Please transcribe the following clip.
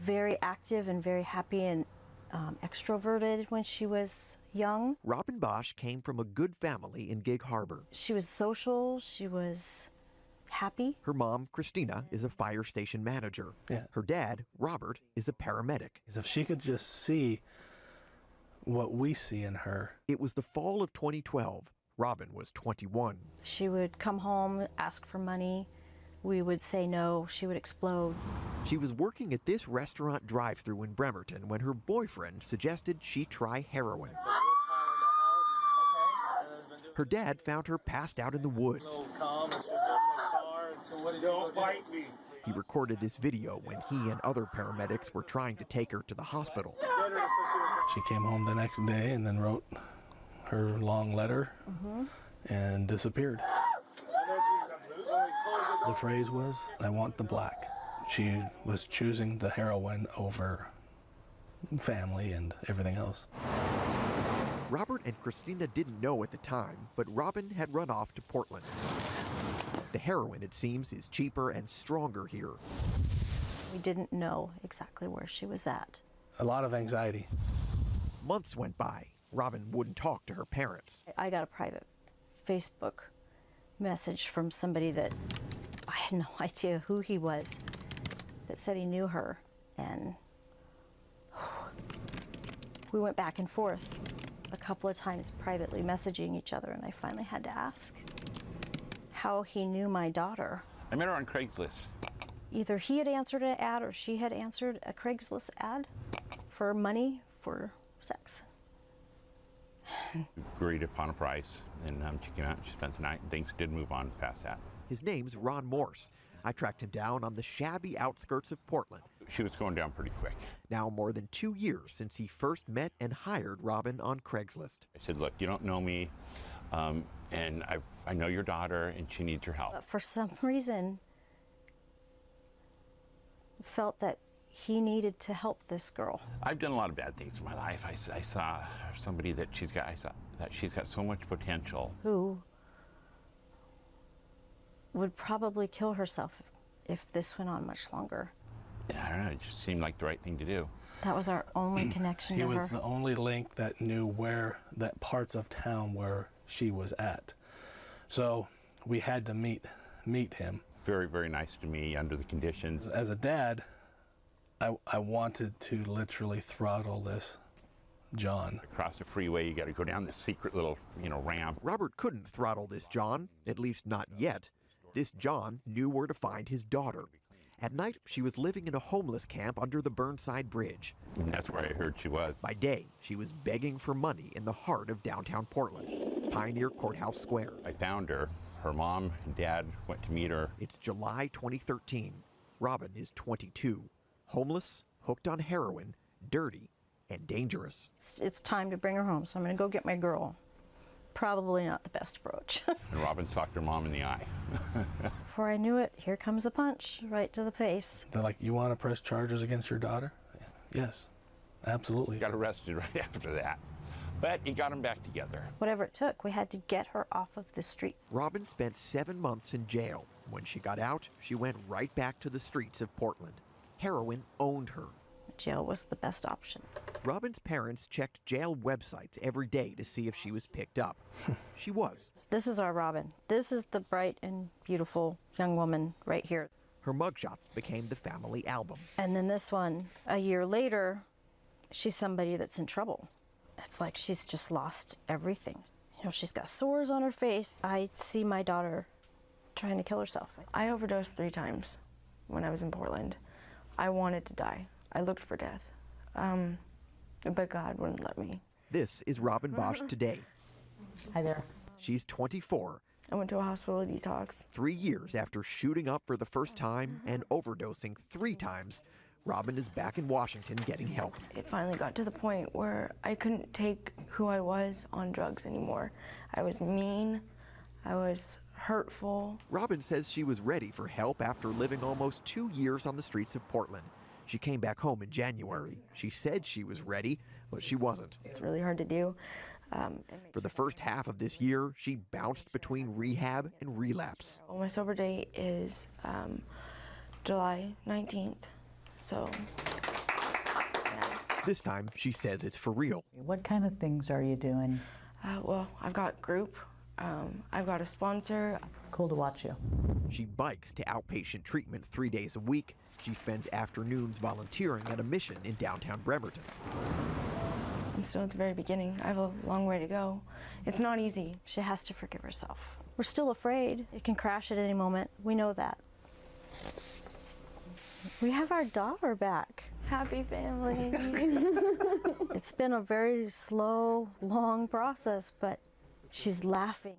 very active and very happy and extroverted when she was young. Robin Bosch came from a good family in Gig Harbor. She was social, she was happy. Her mom, Christina, is a fire station manager. Yeah. Her dad, Robert, is a paramedic. If she could just see what we see in her. It was the fall of 2012. Robin was 21. She would come home, ask for money. We would say no, she would explode. She was working at this restaurant drive-thru in Bremerton when her boyfriend suggested she try heroin. Her dad found her passed out in the woods. Don't bite me. He recorded this video when he and other paramedics were trying to take her to the hospital. She came home the next day and then wrote her long letter and disappeared. The phrase was, "I want the black." She was choosing the heroin over family and everything else. Robert and Christina didn't know at the time, but Robin had run off to Portland. The heroin, it seems, is cheaper and stronger here. We didn't know exactly where she was at. A lot of anxiety. Months went by. Robin wouldn't talk to her parents. I got a private Facebook message from somebody that I had no idea who he was, that said he knew her, and we went back and forth a couple of times privately messaging each other, and I finally had to ask how he knew my daughter. I met her on Craigslist. Either he had answered an ad or she had answered a Craigslist ad for money for sex. We agreed upon a price, and she came out and she spent the night, and things did move on past that. His name's Ron Morse. I tracked him down on the shabby outskirts of Portland. She was going down pretty quick. Now more than 2 years since he first met and hired Robin on Craigslist. I said, look, you don't know me, and I know your daughter, and she needs your help. But for some reason, felt that he needed to help this girl. I've done a lot of bad things in my life. I saw somebody that I saw that she's got so much potential. Who would probably kill herself if this went on much longer. Yeah, I don't know, it just seemed like the right thing to do. That was our only connection to her. He was the only link that knew that parts of town where she was at. So we had to meet him. Very, very nice to me under the conditions. As a dad, I wanted to literally throttle this John. Across the freeway, you got to go down this secret little, ramp. Robert couldn't throttle this John, at least not yet. This John knew where to find his daughter. At night, she was living in a homeless camp under the Burnside Bridge. And that's where I heard she was. By day, she was begging for money in the heart of downtown Portland, Pioneer Courthouse Square. I found her. Her mom and dad went to meet her. It's July 2013. Robin is 22, homeless, hooked on heroin, dirty, and dangerous. It's time to bring her home, so I'm going to go get my girl. Probably not the best approach. And Robin socked her mom in the eye. Before I knew it, here comes a punch right to the face. They're like, "You want to press charges against your daughter?" Yes, absolutely. Got arrested right after that. But he got them back together. Whatever it took, we had to get her off of the streets. Robin spent 7 months in jail. When she got out, she went right back to the streets of Portland. Heroin owned her. Jail was the best option. Robin's parents checked jail websites every day to see if she was picked up. She was. This is our Robin. This is the bright and beautiful young woman right here. Her mugshots became the family album. And then this one, a year later, she's somebody that's in trouble. It's like she's just lost everything. She's got sores on her face. I see my daughter trying to kill herself. I overdosed 3 times when I was in Portland. I wanted to die. I looked for death, but God wouldn't let me. This is Robin Bosch today. Hi there. She's 24. I went to a hospital detox. 3 years after shooting up for the first time and overdosing 3 times, Robin is back in Washington getting help. It finally got to the point where I couldn't take who I was on drugs anymore. I was mean. I was hurtful. Robin says she was ready for help after living almost 2 years on the streets of Portland. She came back home in January. She said she was ready, but she wasn't. It's really hard to do. For the first half of this year, she bounced between rehab and relapse. Well, my sober date is July 19th, so This time, she says it's for real. What kind of things are you doing? Well, I've got group. I've got a sponsor. It's cool to watch you. She bikes to outpatient treatment 3 days a week. She spends afternoons volunteering at a mission in downtown Bremerton. I'm still at the very beginning. I have a long way to go. It's not easy. She has to forgive herself. We're still afraid. It can crash at any moment. We know that. We have our daughter back. Happy family. It's been a very slow, long process, but she's laughing.